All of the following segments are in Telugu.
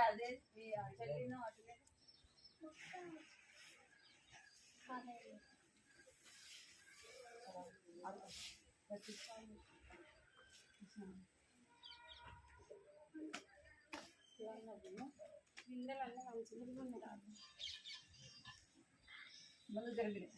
అదే చెల్లిను అట్లే బిందెలన్నీ మంచిగా ఉన్నాయి ముందు జరిగినాయి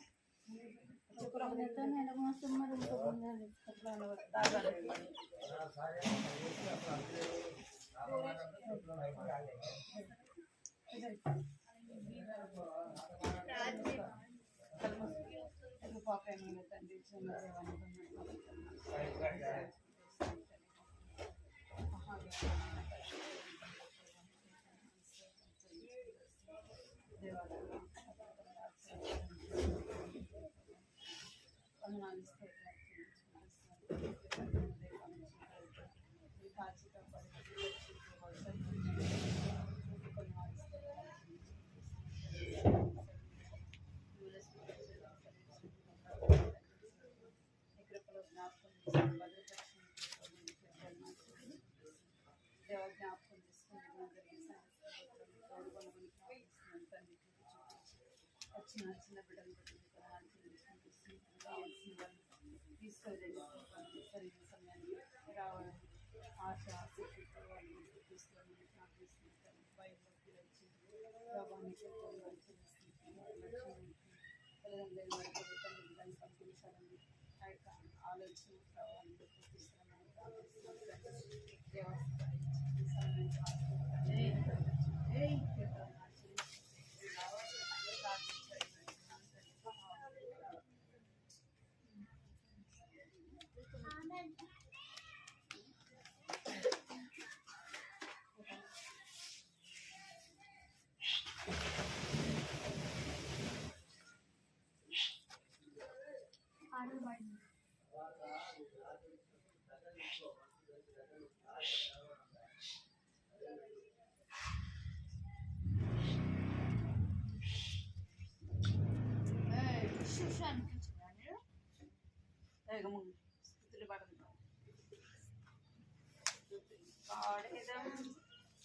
చిన్న బిడ్డలు తీసుకెళ్ళి సరైన సమయాన్ని రావాలి ఆశ తీసుకొని బయటలోకి వచ్చి ప్రభావానికి తల్లిదండ్రులు వరకు తల్లిదండ్రులను పంపించాలని ఆ యొక్క ఆలోచన ప్రభావాన్ని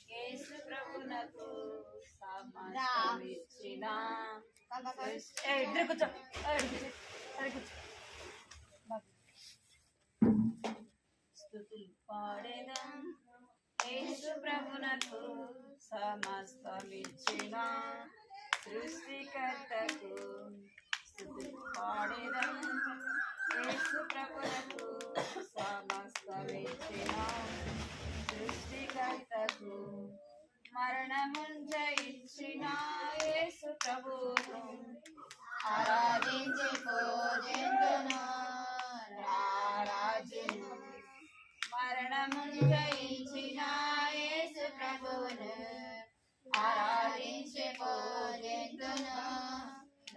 యేసు ప్రభునకు సమస్తమిచ్చిన స్తుతులు పాడేదం యేసు ప్రభునకు సమస్తమిచ్చిన సృష్టికర్తకు స్తుతులు పాడేదం యేసు ప్రభునకు సమస్తమిచ్చిన సృష్టికర్తకు మరణమున్ జయించిన యేసు ప్రభువును ఆరాధించి పూజింతును రారాజును మరణమున్ జయించిన యేసు ప్రభువును ఆరాధించి పూజింతును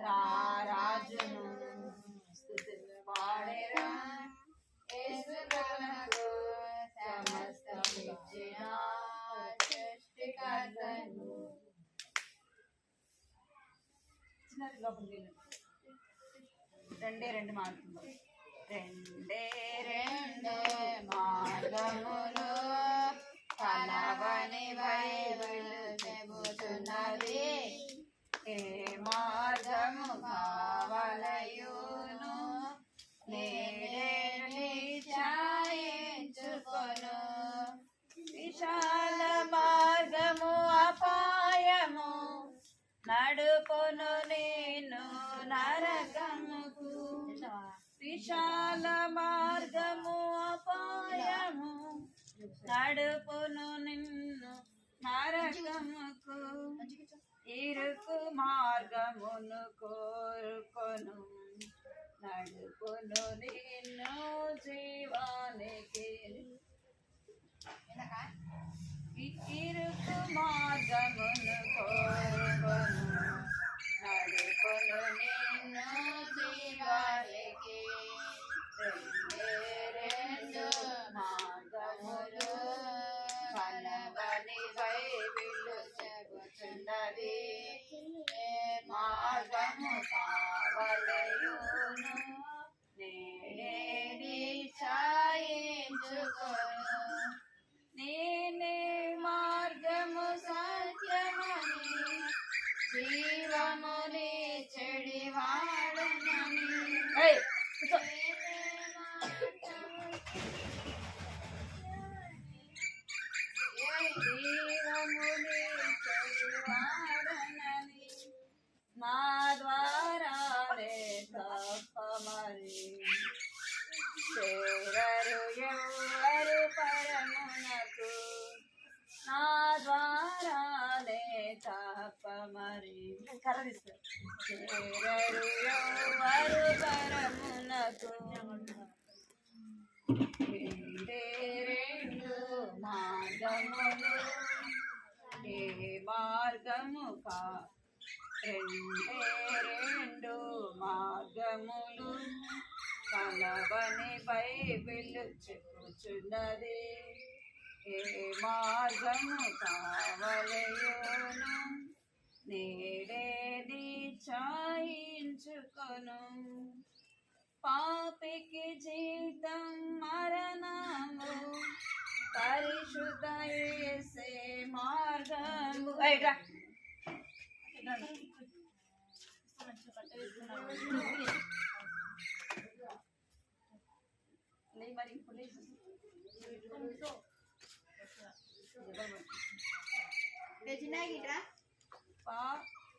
రారాజును స్తుతులు పాడేరా యేసు ప్రభువునకు సమస్తమిచ్చిన సృష్టికర్తను రెండు మారుతుంది రెండు మార్గములు కలవని బైబిల్ చెబుతున్నది ఏ మార్గము కావలయును నేడే నిశ్చయించుకొను విశాల మార్గము అపాయము నడుపును నేను నరకముకు విశాల మార్గము అపాయము నడుపును నిన్ను నరకముకు ఇరుకు మార్గమును కోరుకొను నడుపును నిన్ను జీవానికి ఇరుకు మార్గమును కోరుకొను నడుపును నిన్ను జీవానికి రెండు మార్గములు కలవని బైబిలు చెబుతున్నది ఏ మార్గము కావలయును నేనే నిశ్చయించుకొను నేనే చేరరు ఎవరు పరమునకు రెండే రెండు మార్గములు ఏ మార్గము కా రెండే రెండు మార్గములు కలవని బైబిల్ చెప్పుచున్నది ఏ మార్గము కావలయోను నేడే నిశ్చయించుకొను పాపికి జీతం మరణము పరిశుద్ధ యేసే మార్గము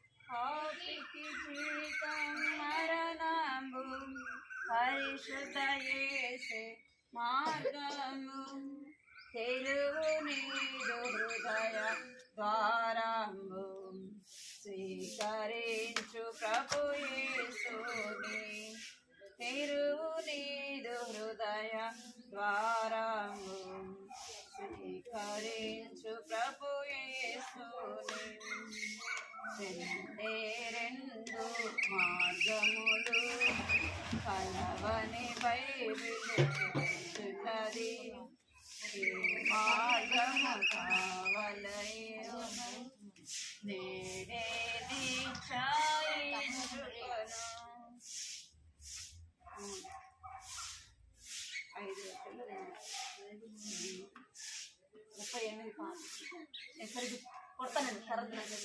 పాపికి జీతం మరణము పరిశుద్ధ యేసే మార్గము తెలుగు నీదు హృదయ ద్వారము స్వీకరించు ప్రభు యేసుని తెరువు నీదు హృదయ ద్వారము స్వీకరించు ప్రభు యేసుని రెండే రెండు మార్గములు కలవని బైబిల్ చెప్పుచున్నది ఏ మార్గము కావలయును నేడే నిశ్చయించుకొను 38 కాదు సరిగ్గా కొడతానండి తర్వాత నాకు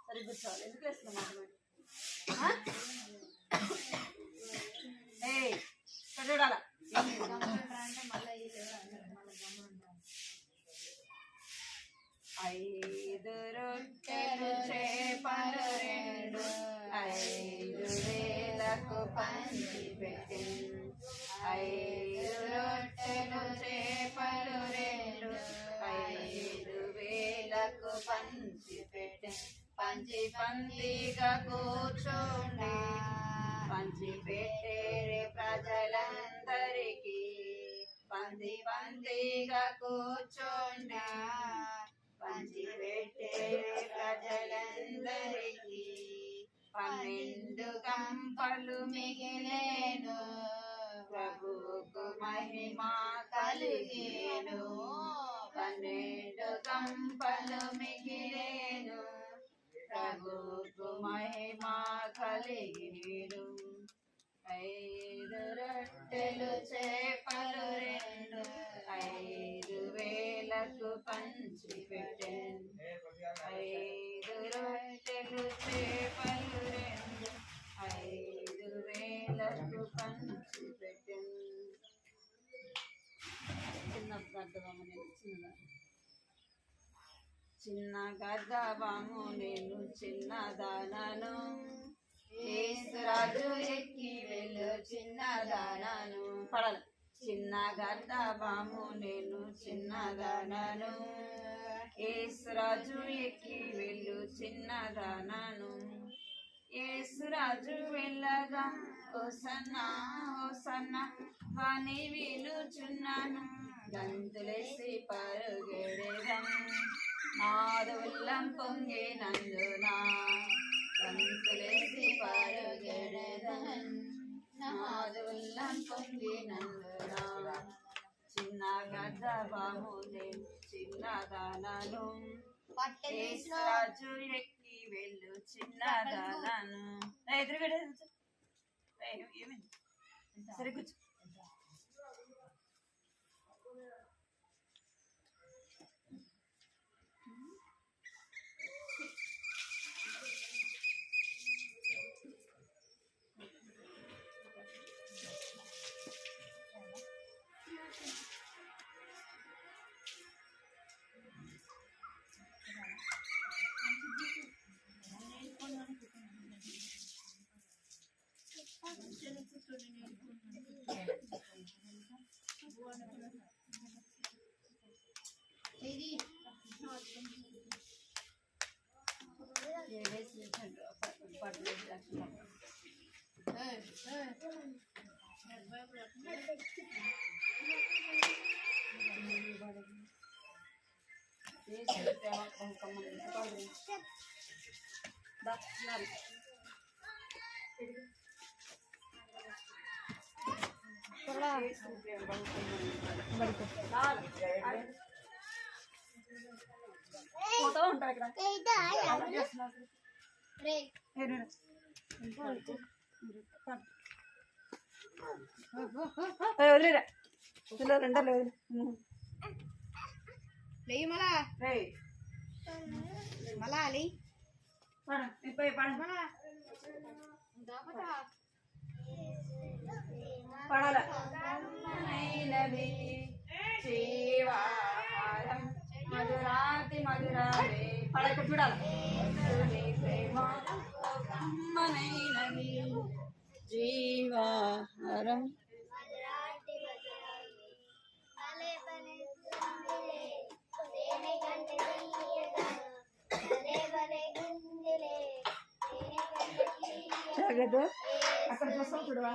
సరిగ్గా కూర్చోవాలి ఎందుకు వేస్తున్నాం ఏ చూడాల ఐదు రొట్టెలు చేపలు రెండు 5,000కు పంచిపెట్టెను 5 రొట్టెలు చేపలు రెండు 5,000కు పంచిపెట్టెను పంచిగా కూర్చోండి పంచిపెట్టే ప్రజలందరికీ పంచిగా కూర్చోండి పంచిపెట్టే ప్రజలందరికీ 12 గంపలు మిగిలేను ప్రభువుకు మహిమ కలిగేను 12 గంపలు మిగిలేను ప్రభువుకు మహిమ కలిగేను 5 రొట్టెలు చేపలు రెండు 5,000కు పంచిపెట్టెను 5 రొట్టెలు చేపలు రెండు 5,000కు పంచిపెట్టెను చిన్న గర్భము నేను చిన్నదానను యేసురాజు ఎక్కి వెళ్ళు చిన్నదానను పడాలి చిన్న గర్భము నేను చిన్నదానను యేసురాజు ఎక్కి వెళ్ళు చిన్నదానను యేసురాజు వెళ్ళగా హోసన్నా హోసన్నా వాని వీలుచున్నాను గంతులేసి పరుగెడెదను నాదు ఉల్లం పొంగినందున గంతులేసి పరుగెడెదను నాదు ఉల్లం పొంగినందున చిన్న గర్భము నేను చిన్నదానను యేసురాజు ఎక్కి వెళ్ళు చిన్నదానను ఎదురుగడ ఏమైంది సరే కూర్చో యేసు ప్రేమ బహుకమ్మనైనది. దా, నాది. యేసు ప్రేమ బహుకమ్మనైనది. పోతా ఉంటారు ఇక్కడ. వదిలేరా పిల్లలు అంటారు లేదు. లేయి మళ్ళా మళ్ళా అలి పడాల జీవాహారం మధురాతి మధురాలే పడక చూడాలి. ప్రేమ కమ్మనైనది జీవాహారం జగదు అక్కడ చూస్తాం చూడవా.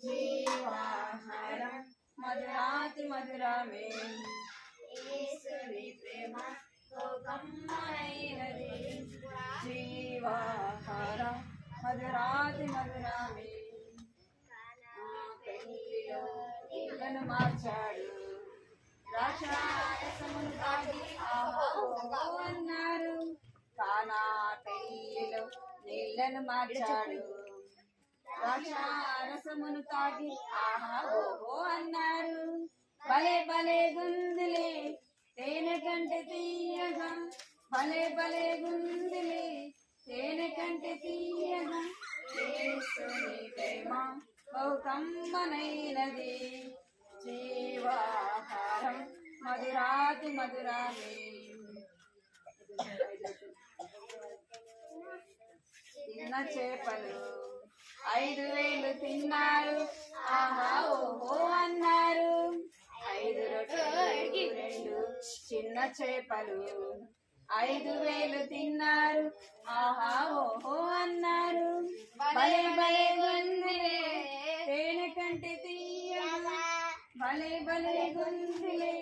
జీవాహారం మధురాతి మధురమే ప్రేమ కమ్మనైనది జీవాహారం మధురాతి మధురమే. పెళ్లిలో నీళ్ళను మార్చాడు ద్రాక్షారసమును తాగి ఆహా ఓహో అన్నారు. కానా పెళ్లిలో నీళ్ళను మార్చాడు ద్రాక్షారసమును తాగి ఆహా ఓహో అన్నారు. భలే భలే గుందిలే తేనె కంటే తీయగా భలే భలే గుందిలే తేనె కంటే తీయగా యేసుని ప్రేమ బహుకమ్మనైనది జీవాహారం మధురాతి మధురమే. తిన్న చేపలు 5,000 తిన్నారు ఆహా ఓహో అన్నారు. 5 రొట్టెలు 2 చిన్న చేపలు 5,000 తిన్నారు ఆహా ఓహో అన్నారు. భలే భలే గుందిలే తేనె కంటే తీయగా భలే భలే గుందిలే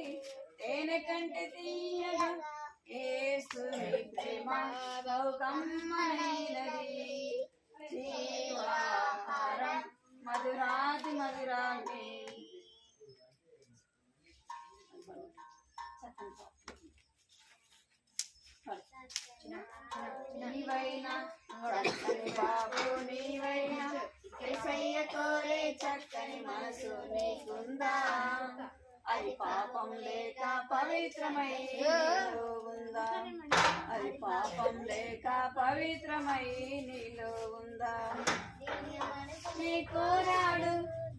తేనె కంటే తీయగా యేసుని ప్రేమ బహుకమ్మనైనది జీవాహారం మధురాతి మధురమే. నీవైనా చక్కని బాబు నీవైనా యేసయ్య కోరే చక్కని మనసు నీకుందా. అది పాపం లేక పవిత్రమై నీలో ఉందా. అది పాపం లేక పవిత్రమై నీలో ఉందా. నీ కోరాడు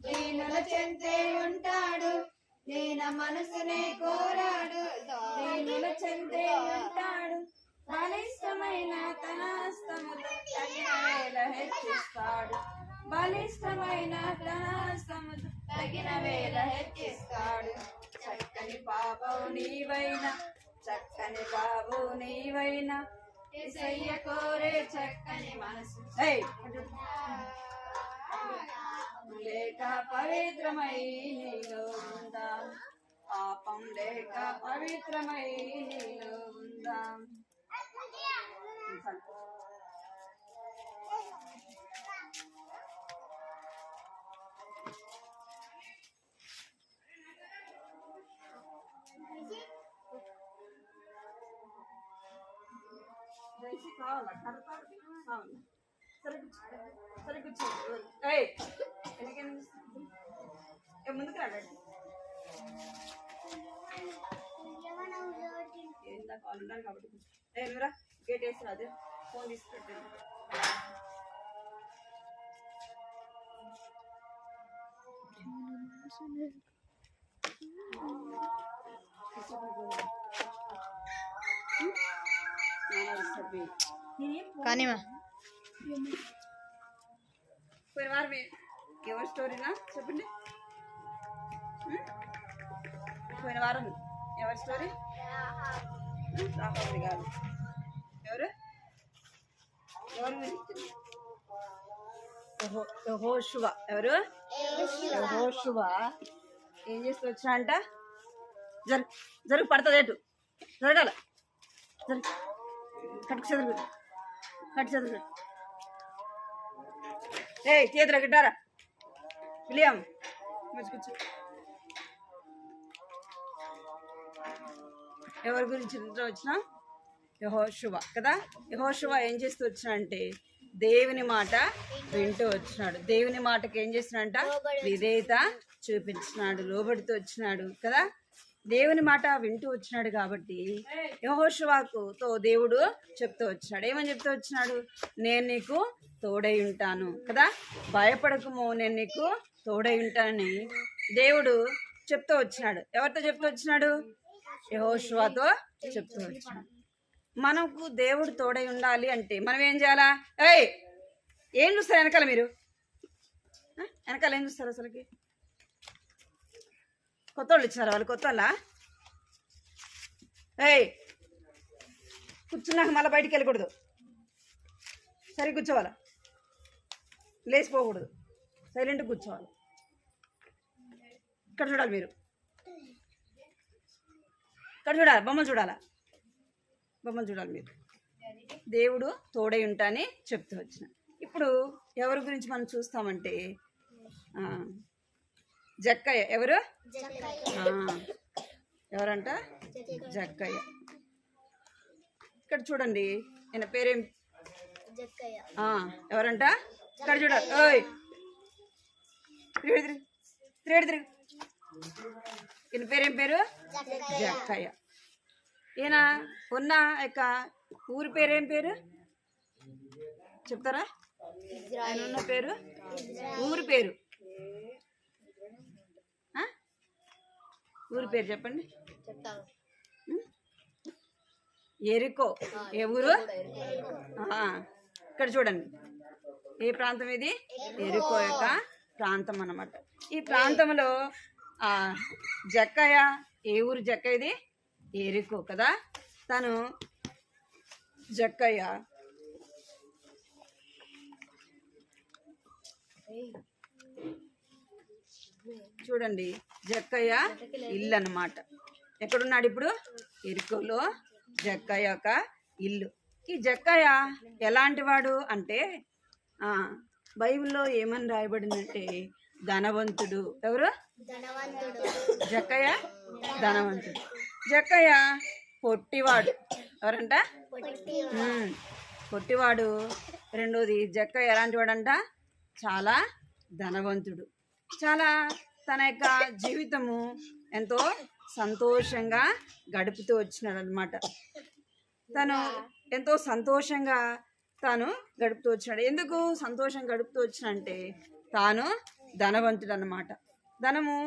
దీనుల చెంతే ఉంటాడు. దీన మనసునే కోరాడు దీనుల చెంతే ఉంటాడు. బలిష్టమైన తన హస్తముతో తగిన వేళ హెచ్చిస్తాడు. బలిష్టమైన తన హస్తముతో తగిన వేళ హెచ్చిస్తాడు. చక్కని పాపవు నీవైనా చక్కని బాబు నీవైనా యేసయ్య కోరే చక్కని మనసు లేక పవిత్రమై నీలో ఉందా. పాపం లేక పవిత్రమై నీలో ఉందా. కావాలా కావాలి సరే కూర్చో. ముందుకు రాడండి ఎంత కావాలి ఉండాలి కాబట్టి నువ్వురా గేట్ వేసి రాదు ఫోన్ తీసుకెట్టాను. కానీమా పోయిన వారం ఎవరి స్టోరీనా చెప్పండి. పోయిన వారం ఎవరి స్టోరీ? రాహుల్ గారు ఎవరు యెహోషువ. ఎవరు? యెహోషువ ఏం చేస్తూ వచ్చినా అంట జరుగు పడుతుంది ఎటు జరగాల జరుగు కట్టుకు చదువు కట్టు చదువు చేతులు గిట్టారా విలియం కూర్చో. ఎవరి గురించి వచ్చినా యెహోషువ కదా. యెహోషువ ఏం చేస్తూ వచ్చినాడంటే దేవుని మాట వింటూ వచ్చినాడు. దేవుని మాటకి ఏం చేసినాడంట విధేయత చూపించినాడు, లోబడుతూ వచ్చినాడు కదా. దేవుని మాట వింటూ వచ్చినాడు కాబట్టి యెహోషువతో దేవుడు చెప్తూ వచ్చినాడు. ఏమని చెప్తూ వచ్చినాడు? నేను నీకు తోడై ఉంటాను కదా, భయపడకము, నేను నీకు తోడై ఉంటానని దేవుడు చెప్తూ వచ్చినాడు. ఎవరితో చెప్తూ వచ్చినాడు? యెహోషువతో చెప్తూ వచ్చినాడు. మనకు దేవుడు తోడై ఉండాలి అంటే మనం ఏం చేయాలా? ఏం చూస్తారు వెనకాల? మీరు వెనకాల ఏం చూస్తారు అసలుకి? కొత్త వాళ్ళు ఇచ్చినారా? వాళ్ళు కొత్త వాళ్ళ? కూర్చున్నాక మళ్ళీ బయటికి వెళ్ళకూడదు, సరే కూర్చోవాలా, లేచిపోకూడదు, సైలెంట్గా కూర్చోవాలి. ఇక్కడ చూడాలి, మీరు ఇక్కడ చూడాలి, బొమ్మలు చూడాలా, బొమ్మలు చూడాలి మీరు. దేవుడు తోడై ఉంటాని చెప్తూ వచ్చిన. ఇప్పుడు ఎవరి గురించి మనం చూస్తామంటే జక్కయ్య. ఎవరు? ఎవరంట? జక్కయ్య. ఇక్కడ చూడండి, ఆయన పేరేం? ఎవరంట? ఇక్కడ చూడాలి. తిరిగి ఈయన పేరేం పేరు? జక్కయ్య. ఈయన ఉన్న యొక్క ఊరి పేరేం పేరు చెప్తారా? ఆయన ఉన్న పేరు, ఊరి పేరు, ఊరి పేరు చెప్పండి. ఎరికో. ఏ ఊరు? ఇక్కడ చూడండి, ఏ ప్రాంతం ఇది? ఎరికో యొక్క ప్రాంతం అన్నమాట. ఈ ప్రాంతంలో జక్కయ్య, ఏ ఊరు జక్కయ్య? ఇది ఎరికో కదా. తను జక్కయ్య చూడండి, జక్కయ్య ఇల్లు అన్నమాట. ఎక్కడున్నాడు ఇప్పుడు? ఎరికోలో జక్కయ్య యొక్క ఇల్లు. ఈ జక్కయ్య ఎలాంటి వాడు అంటే బైబిల్లో ఏమని రాయబడిందంటే ధనవంతుడు. ఎవరు? జక్కయ్య ధనవంతుడు. జక్కయ్య పొట్టివాడు. ఎవరంట? పొట్టివాడు. రెండోది, జక్కయ్య ఎలాంటి వాడంట? చాలా ధనవంతుడు. చాలా తన యొక్క జీవితము ఎంతో సంతోషంగా గడుపుతూ వచ్చినాడు అనమాట. తను ఎంతో సంతోషంగా గడుపుతూ వచ్చినాడు. ఎందుకు సంతోషం గడుపుతూ వచ్చినంటే తాను ధనవంతుడు అన్నమాట. ధనము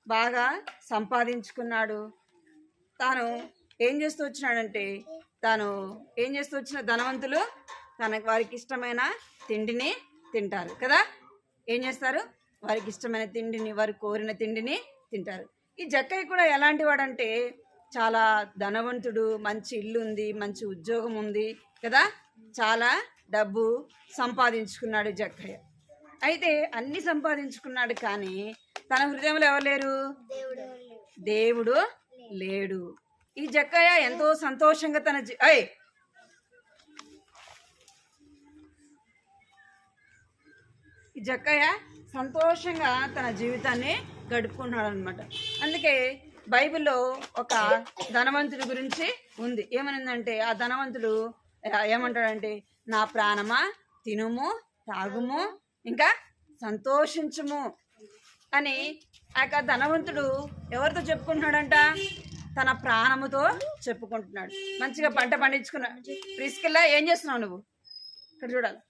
బాగా సంపాదించుకున్నాడు. తాను ఏం చేస్తూ వచ్చినాడంటే ధనవంతులు వారికి ఇష్టమైన తిండిని తింటారు కదా. ఏం చేస్తారు? వారికి ఇష్టమైన తిండిని, వారు కోరిన తిండిని తింటారు. ఈ జక్కయ్య కూడా ఎలాంటి వాడంటే చాలా ధనవంతుడు, మంచి ఇల్లు ఉంది, మంచి ఉద్యోగం ఉంది కదా, చాలా డబ్బు సంపాదించుకున్నాడు జక్కయ్య. అయితే అన్ని సంపాదించుకున్నాడు, కానీ తన హృదయంలో ఎవరు లేరు? దేవుడు లేడు. ఈ జక్కయ్య ఎంతో సంతోషంగా ఈ జక్కయ్య సంతోషంగా తన జీవితాన్ని గడుపుకుంటున్నాడు అనమాట. అందుకే బైబిల్లో ఒక ధనవంతుడి గురించి ఉంది. ఏమనిందంటే ఆ ధనవంతుడు ఏమంటాడంటే, నా ప్రాణమా తినుము, తాగుము, ఇంకా సంతోషించుము అని ఆ యొక్క ధనవంతుడు ఎవరితో చెప్పుకుంటున్నాడంట? తన ప్రాణముతో చెప్పుకుంటున్నాడు. మంచిగా పంట పండించుకున్నాడు. ప్రిస్కిల్లా ఏం చేస్తున్నావు నువ్వు? ఇక్కడ చూడాలి,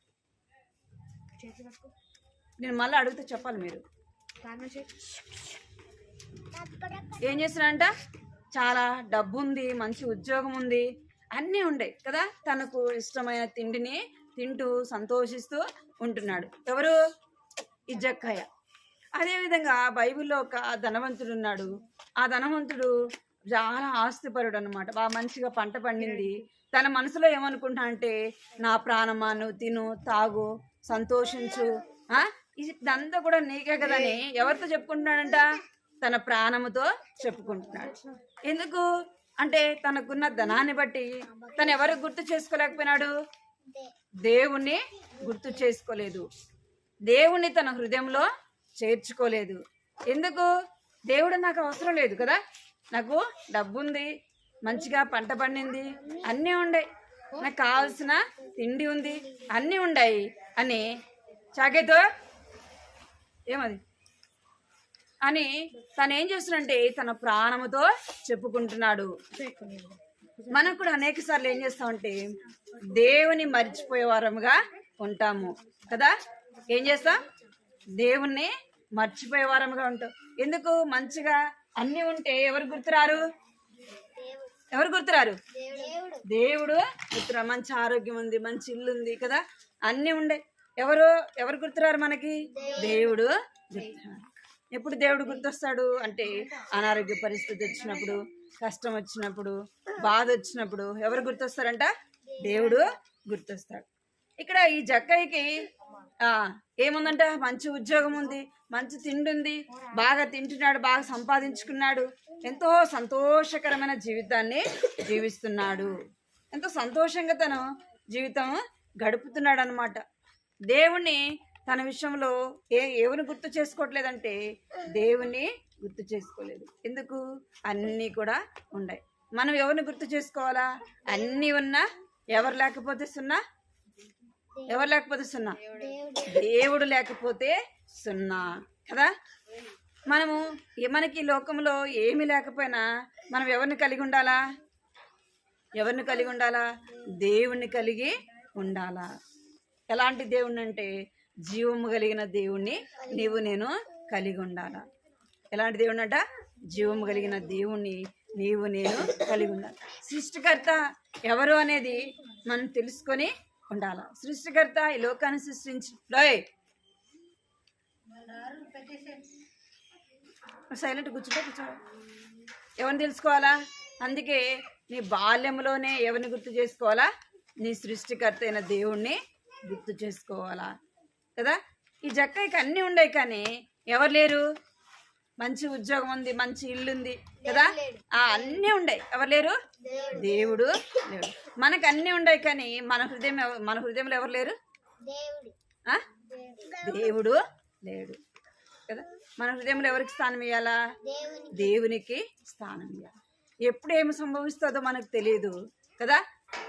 నేను మళ్ళీ అడిగితే చెప్పాలి మీరు. ఏం చేస్తున్నాడంట? చాలా డబ్బు ఉంది, మంచి ఉద్యోగం ఉంది, అన్నీ ఉండే కదా. తనకు ఇష్టమైన తిండిని తింటూ సంతోషిస్తూ ఉంటున్నాడు. ఎవరు? ఈ జక్కయ్య. అదేవిధంగా బైబిల్లో ఒక ధనవంతుడు ఉన్నాడు. ఆ ధనవంతుడు చాలా ఆస్తిపరుడు అనమాట. బాగా మంచిగా పంట పండింది. తన మనసులో ఏమనుకుంటా అంటే, నా ప్రాణమా నువ్వు తిను, తాగు, సంతోషించు, ఇదంతా కూడా నీకే కదని ఎవరితో చెప్పుకుంటున్నాడంట? తన ప్రాణముతో చెప్పుకుంటున్నాడు. ఎందుకు అంటే తనకున్న ధనాన్ని బట్టి తను ఎవరు గుర్తు చేసుకోలేకపోయినాడు? దేవుణ్ణి గుర్తు చేసుకోలేదు, దేవుణ్ణి తన హృదయంలో చేర్చుకోలేదు. ఎందుకు? దేవుడు నాకు అవసరం లేదు కదా, నాకు డబ్బు ఉంది, మంచిగా పంట పండింది, అన్నీ ఉన్నాయి, నాకు కావాల్సిన తిండి ఉంది, అన్నీ ఉన్నాయి అని చాకేతో ఏమది అని తను ఏం చేస్తున్నాడంటే తన ప్రాణముతో చెప్పుకుంటున్నాడు. మనం కూడా అనేక సార్లు ఏం చేస్తామంటే దేవుని మర్చిపోయే వారముగా ఉంటాము కదా. ఏం చేస్తాం? దేవుణ్ణి మర్చిపోయే వారముగా ఉంటాం. ఎందుకు? మంచిగా అన్ని ఉంటే ఎవరు గుర్తురారు? ఎవరు గుర్తురారు? దేవుడు గుర్తురా. మంచి ఆరోగ్యం ఉంది, మంచి ఇల్లు ఉంది కదా, అన్నీ ఉండే, ఎవరు గుర్తురారు మనకి? దేవుడు గుర్తురారు. ఎప్పుడు దేవుడు గుర్తొస్తాడు అంటే అనారోగ్య పరిస్థితి వచ్చినప్పుడు, కష్టం వచ్చినప్పుడు, బాధ వచ్చినప్పుడు ఎవరు గుర్తొస్తారంట? దేవుడు గుర్తొస్తాడు. ఇక్కడ ఈ జక్కయ్యకి ఏముందంట? మంచి ఉద్యోగం ఉంది, మంచి తిండి ఉంది, బాగా తింటున్నాడు, బాగా సంపాదించుకున్నాడు, ఎంతో సంతోషకరమైన జీవితాన్ని జీవిస్తున్నాడు, ఎంతో సంతోషంగా తను జీవితం గడుపుతున్నాడు అనమాట. దేవుణ్ణి తన విషయంలో ఎవరిని గుర్తు చేసుకోవట్లేదంటే దేవుణ్ణి గుర్తు చేసుకోలేదు. ఎందుకు? అన్నీ కూడా ఉన్నాయి. మనం ఎవరిని గుర్తు చేసుకోవాలా? అన్నీ ఉన్నా ఎవరు లేకపోతే సున్నా, ఎవరు లేకపోతే సున్నా, దేవుడు లేకపోతే సున్నా కదా. మనము మనకి లోకంలో ఏమీ లేకపోయినా మనం ఎవరిని కలిగి ఉండాలా? ఎవరిని కలిగి ఉండాలా? దేవుణ్ణి కలిగి ఉండాలా. ఎలాంటి దేవుణ్ణి అంటే జీవము కలిగిన దేవుణ్ణి నీవు నేను కలిగి ఉండాలా. ఎలాంటి దేవుణ్ణి అంట? జీవము కలిగిన దేవుణ్ణి నీవు నేను కలిగి ఉండాలి. సృష్టికర్త ఎవరు అనేది మనం తెలుసుకొని ఉండాలా. సృష్టికర్త ఈ లోకాన్ని సృష్టించి సైలెంట్ కూర్చో ఎవరిని తెలుసుకోవాలా? అందుకే నీ బాల్యంలోనే ఎవరిని గుర్తు చేసుకోవాలా? నీ సృష్టికర్త అయిన దేవుణ్ణి గుర్తు చేసుకోవాలా కదా. ఈ జక్కయ్యకి అన్నీ ఉన్నాయి కానీ ఎవరు లేరు? మంచి ఉద్యోగం ఉంది, మంచి ఇల్లు ఉంది కదా, అన్నీ ఉన్నాయి, ఎవరు లేరు? దేవుడు లేడు. మనకు అన్నీ ఉన్నాయి కానీ మన హృదయంలో ఎవరు లేరు? దేవుడు లేడు కదా. మన హృదయంలో ఎవరికి స్థానం ఇవ్వాలా? దేవునికి స్థానం ఇవ్వాలి. ఎప్పుడు ఏమి సంభవిస్తుందో మనకు తెలియదు కదా,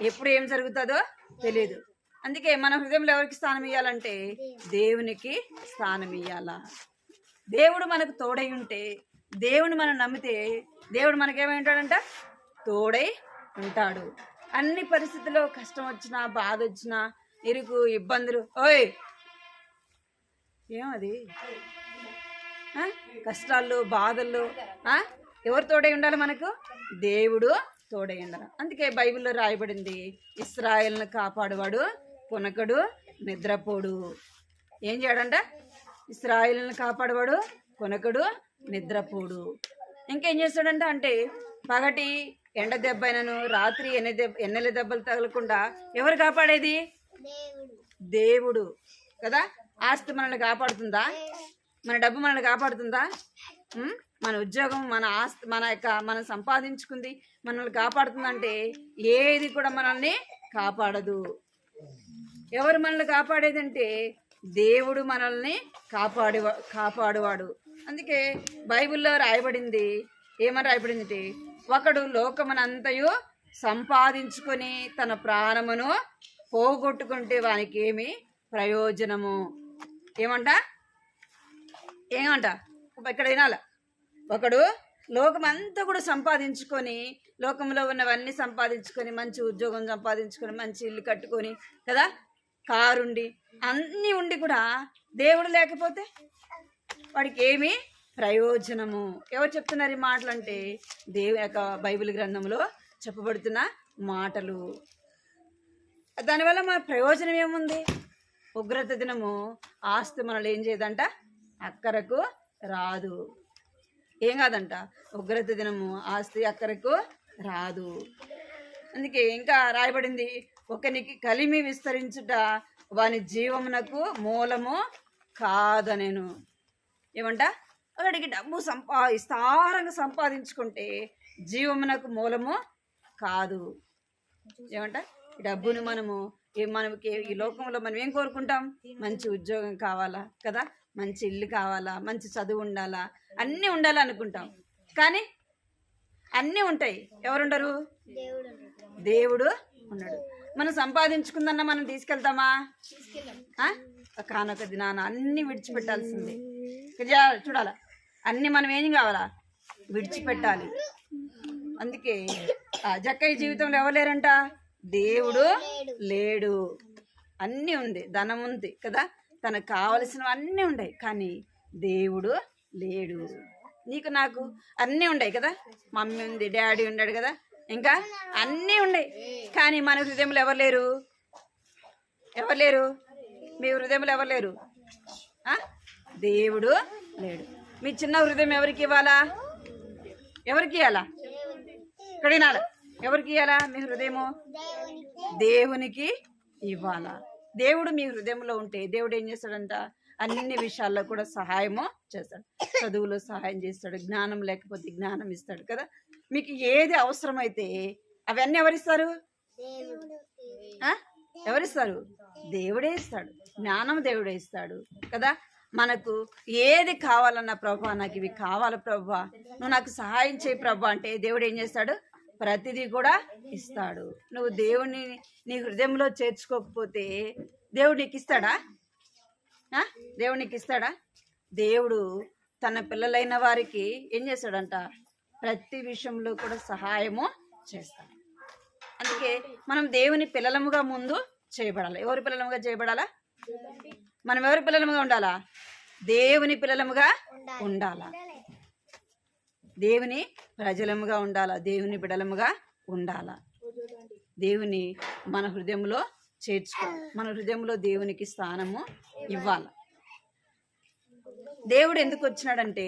ఎప్పుడు ఏం జరుగుతుందో తెలియదు. అందుకే మన హృదయంలో ఎవరికి స్థానం ఇవ్వాలంటే దేవునికి స్థానం ఇవ్వాలా. దేవుడు మనకు తోడై ఉంటే, దేవుని మనం నమ్మితే దేవుడు మనకేమై ఉంటాడంట? తోడై ఉంటాడు. అన్ని పరిస్థితుల్లో కష్టం వచ్చినా, బాధ వచ్చినా, ఇరుకు ఇబ్బందులు, ఏమది కష్టాల్లో బాధల్లో ఎవరు తోడై ఉండాలి మనకు? దేవుడు తోడై ఉండాలి. అందుకే బైబిల్లో రాయబడింది, ఇశ్రాయేలును కాపాడువాడు పునకడు నిద్రపోడు. ఏం చేయడంట? ఇశ్రాయేలును కాపాడువాడు పునకడు నిద్రపోడు. ఇంకేం చేస్తాడంట అంటే పగటి ఎండ దెబ్బ అయినను రాత్రి ఎన్నెల దెబ్బలు తగలకుండా ఎవరు కాపాడేది? దేవుడు కదా. ఆస్తి మనల్ని కాపాడుతుందా? మన డబ్బు మనల్ని కాపాడుతుందా? మన ఉద్యోగం, మన ఆస్తి, మనం సంపాదించుకుంది మనల్ని కాపాడుతుందంటే ఏది కూడా మనల్ని కాపాడదు. ఎవరు మనల్ని కాపాడేదంటే దేవుడు మనల్ని కాపాడువాడు. అందుకే బైబిల్లో రాయబడింది, ఏమని రాయబడింది? ఒకడు లోకమునంతయు సంపాదించుకొని తన ప్రాణమును పోగొట్టుకుంటే వానికి ఏమి ప్రయోజనము? ఏమంట ఇక్కడ వినాల. ఒకడు లోకమంతా కూడా సంపాదించుకొని, లోకంలో ఉన్నవన్నీ సంపాదించుకొని, మంచి ఉద్యోగం సంపాదించుకొని, మంచి ఇల్లు కట్టుకొని కదా, కారుండి అన్నీ ఉండి కూడా దేవుడు లేకపోతే వాడికి ఏమి ప్రయోజనము? ఎవరు చెప్తున్నారు ఈ మాటలు అంటే దేవుని యొక్క బైబిల్ గ్రంథంలో చెప్పబడుతున్న మాటలు. దానివల్ల మన ప్రయోజనం ఏముంది? ఉగ్రత దినము ఆస్తి మనల్ని ఏం చేయదంట? అక్కరకు రాదు. ఏం కాదంట? ఉగ్రత దినము ఆస్తి అక్కరకు రాదు. అందుకే ఇంకా రాయబడింది, ఒకనికి కలిమి విస్తరించుట వాని జీవమునకు మూలము కాదనెను. ఏమంట? అక్కడికి డబ్బు విస్తారంగా సంపాదించుకుంటే జీవమునకు మూలము కాదు. ఏమంట ఈ డబ్బుని మనకి ఈ లోకంలో మనం ఏం కోరుకుంటాం? మంచి ఉద్యోగం కావాలా కదా, మంచి ఇల్లు కావాలా, మంచి చదువు ఉండాలా, అన్నీ ఉండాలి అనుకుంటాం. కానీ అన్నీ ఉంటాయి, ఎవరుండరు? దేవుడు ఉన్నాడు. మనం సంపాదించుకుందన్నా మనం తీసుకెళ్తామా? కానొక దినాన అన్ని విడిచిపెట్టాల్సిందే. చూడాలా, అన్ని మనం ఏం కావాలా? విడిచిపెట్టాలి. అందుకే జక్కయ్య జీవితంలో ఎవరు లేరంట? దేవుడు లేడు. అన్నీ ఉంది, ధనం ఉంది కదా, తనకు కావలసినవి అన్నీ ఉన్నాయి, కానీ దేవుడు లేడు. నీకు నాకు అన్నీ ఉన్నాయి కదా, మమ్మీ ఉంది, డాడీ ఉన్నాడు కదా, ఇంకా అన్నీ ఉన్నాయి, కానీ మన హృదయంలో ఎవరు లేరు? ఎవరు లేరు? మీ హృదయంలో ఎవరు లేరు? దేవుడు లేడు. మీ చిన్న హృదయం ఎవరికి ఇవ్వాలా? ఎవరికి ఇవ్వాలా? ఇక్కడ వినాలా, ఎవరికి ఇవ్వాలా? మీ హృదయము దేవునికి ఇవ్వాలా. దేవుడు మీ హృదయంలో ఉంటే దేవుడు ఏం చేస్తాడంట? అన్ని విషయాల్లో కూడా సహాయము చేస్తాడు. చదువులో సహాయం చేస్తాడు, జ్ఞానం లేకపోతే జ్ఞానం ఇస్తాడు కదా. మీకు ఏది అవసరమైతే అవన్నీ ఎవరిస్తారు? ఎవరిస్తారు? దేవుడే ఇస్తాడు. జ్ఞానం దేవుడే ఇస్తాడు కదా. మనకు ఏది కావాలన్నా, ప్రభా నాకు ఇవి కావాలి ప్రభా, నువ్వు నాకు సహాయం చేయి ప్రభా అంటే దేవుడు ఏం చేస్తాడు? ప్రతిదీ కూడా ఇస్తాడు. నువ్వు దేవుడిని నీ హృదయంలో చేర్చుకోకపోతే దేవుడు నీకు ఇస్తాడా? దేవుడు నీకు ఇస్తాడా? దేవుడు తన పిల్లలైన వారికి ఏం చేస్తాడంట? ప్రతి విషయంలో కూడా సహాయము చేస్తాడు. అందుకే మనం దేవుని పిల్లలముగా ముందు చేయబడాలి. ఎవరి పిల్లలముగా చేయబడాలా? మనం ఎవరి పిల్లలముగా ఉండాలా? దేవుని పిల్లలముగా ఉండాలా. దేవుని ప్రజలముగా ఉండాలా, దేవుని బిడలముగా ఉండాలా. దేవుని మన హృదయంలో చేర్చుకోవాలి, మన హృదయంలో దేవునికి స్థానము ఇవ్వాలి. దేవుడు ఎందుకు వచ్చినాడంటే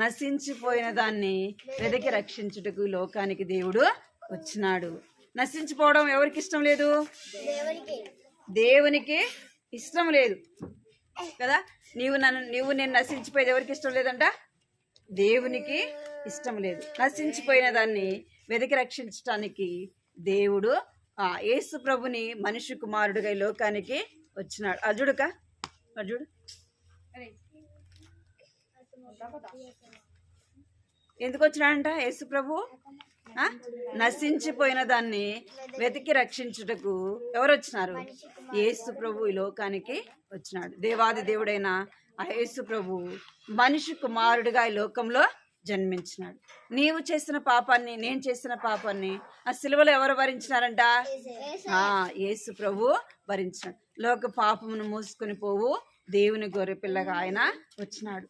నశించిపోయిన దాన్ని వెదకి రక్షించుటకు లోకానికి దేవుడు వచ్చినాడు. నశించిపోవడం ఎవరికి ఇష్టం లేదు? దేవునికి ఇష్టం లేదు కదా. నువ్వు నేను నశించిపోయేది ఎవరికి ఇష్టం లేదంట? దేవునికి ఇష్టం లేదు. నశించిపోయిన దాన్ని వెదకి రక్షించడానికి దేవుడు యేసు ప్రభుని మనిషి కుమారుడుగా ఈ లోకానికి వచ్చినాడు. అర్జుడుక అర్జుడు ఎందుకు వచ్చినాడంట? యేసు ప్రభు నశించిపోయిన దాన్ని వెతికి రక్షించుటకు ఎవరు వచ్చినారు? యేసు ప్రభు ఈ లోకానికి వచ్చినాడు. దేవాది దేవుడైన ఆ యేసు ప్రభు మనిషి కుమారుడిగా ఈ లోకంలో జన్మించినాడు. నీవు చేసిన పాపాన్ని, నేను చేసిన పాపాన్ని ఆ సిలువలో ఎవరు భరించినారంట? యేసు ప్రభు భరించినాడు. లోక పాపమును మోసుకొని పోవు దేవుని గొర్రె పిల్లగా ఆయన వచ్చినాడు.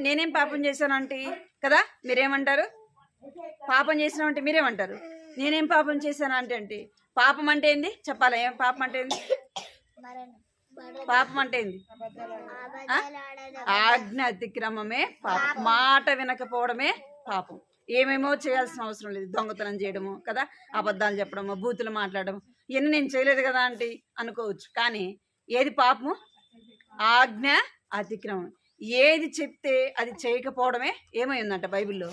నేనేం పాపం చేశానంటే కదా, మీరేమంటారు? పాపం చేసినామంటే మీరేమంటారు? నేనేం పాపం చేశాను అంటే పాపం అంటే ఏంది చెప్పాలా? ఏం పాపం అంటే ఏంది? పాపం అంటే ఏంది? ఆజ్ఞ అతిక్రమమే పాపం. మాట వినకపోవడమే పాపం. ఏమేమో చేయాల్సిన అవసరం లేదు. దొంగతనం చేయడము కదా, అబద్ధాలు చెప్పడము, బూతులు మాట్లాడడం, ఇవన్నీ నేను చేయలేదు కదా అంటే అనుకోవచ్చు. కానీ ఏది పాపము? ఆజ్ఞ అతిక్రమం. ఏది చెప్తే అది చేయకపోవడమే ఏమైందంట బైబిల్లో?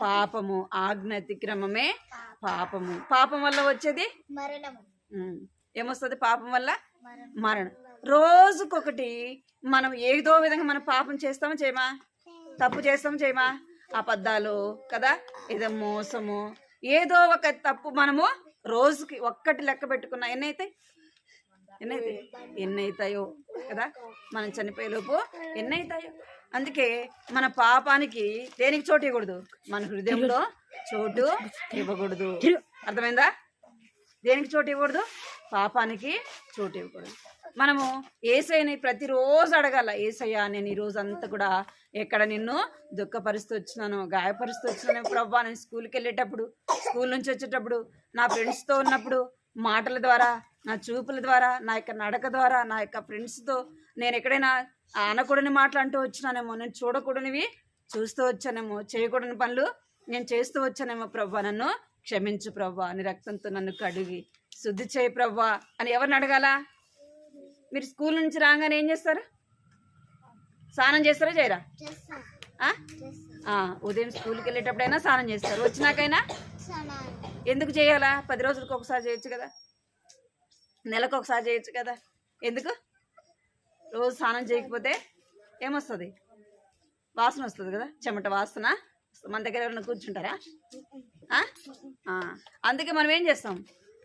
పాపము. ఆజ్ఞ అతిక్రమమే పాపము. పాపం వల్ల వచ్చేది ఏమొస్తుంది? పాపం వల్ల మరణం. రోజుకొకటి మనం ఏదో విధంగా మనం పాపం చేస్తామో చేయమా? తప్పు చేస్తామో చేయమా? అబద్ధాలు కదా, ఏదో మోసము, ఏదో ఒక తప్పు మనము రోజుకి ఒక్కటి లెక్క పెట్టుకున్నా ఎన్నైతాయో కదా, మనం చనిపోయేలోపు ఎన్నైతాయో. అందుకే మన పాపానికి దేనికి చోటు ఇవ్వకూడదు? మన హృదయంలో చోటు ఇవ్వకూడదు. అర్థమైందా? దేనికి చోటు ఇవ్వకూడదు? పాపానికి చోటు ఇవ్వకూడదు. మనము యేసయ్యని ప్రతిరోజు అడగాల. యేసయ్య, నేను ఈరోజు అంతా కూడా ఎక్కడ నిన్ను దుఃఖపరుస్తూ వచ్చినాను, గాయపరుస్తూ వచ్చినాను ప్రభా. నేను స్కూల్కి వెళ్ళేటప్పుడు, స్కూల్ నుంచి వచ్చేటప్పుడు, నా ఫ్రెండ్స్తో ఉన్నప్పుడు, మాటల ద్వారా, నా చూపుల ద్వారా, నా యొక్క నడక ద్వారా, నా యొక్క ఫ్రెండ్స్తో నేను ఎక్కడైనా అనకూడని మాటలు అంటూ వచ్చినానేమో, నేను చూడకూడనివి చూస్తూ వచ్చానేమో, చేయకూడని పనులు నేను చేస్తూ వచ్చానేమో ప్రభా, నన్ను క్షమించు ప్రభా, నీ రక్తంతో నన్ను కడిగి శుద్ధి చేయి ప్రభా అని ఎవరిని అడగాల? మీరు స్కూల్ నుంచి రాగానే ఏం చేస్తారు? స్నానం చేస్తారా చేయరా? ఆ? ఉదయం స్కూల్కి వెళ్ళేటప్పుడైనా స్నానం చేస్తారు, వచ్చినాకైనా ఎందుకు చేయాలా? 10 రోజులకు ఒకసారి చేయొచ్చు కదా, నెలకు ఒకసారి చేయొచ్చు కదా. ఎందుకు రోజు స్నానం చేయకపోతే ఏమొస్తుంది? వాసన వస్తుంది కదా, చెమట వాసన. మన దగ్గర ఎవరైనా కూర్చుంటారా? అందుకే మనం ఏం చేస్తాం?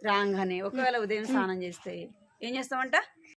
రాగానే ఒకవేళ ఉదయం స్నానం చేస్తే ఏం చేస్తామంట?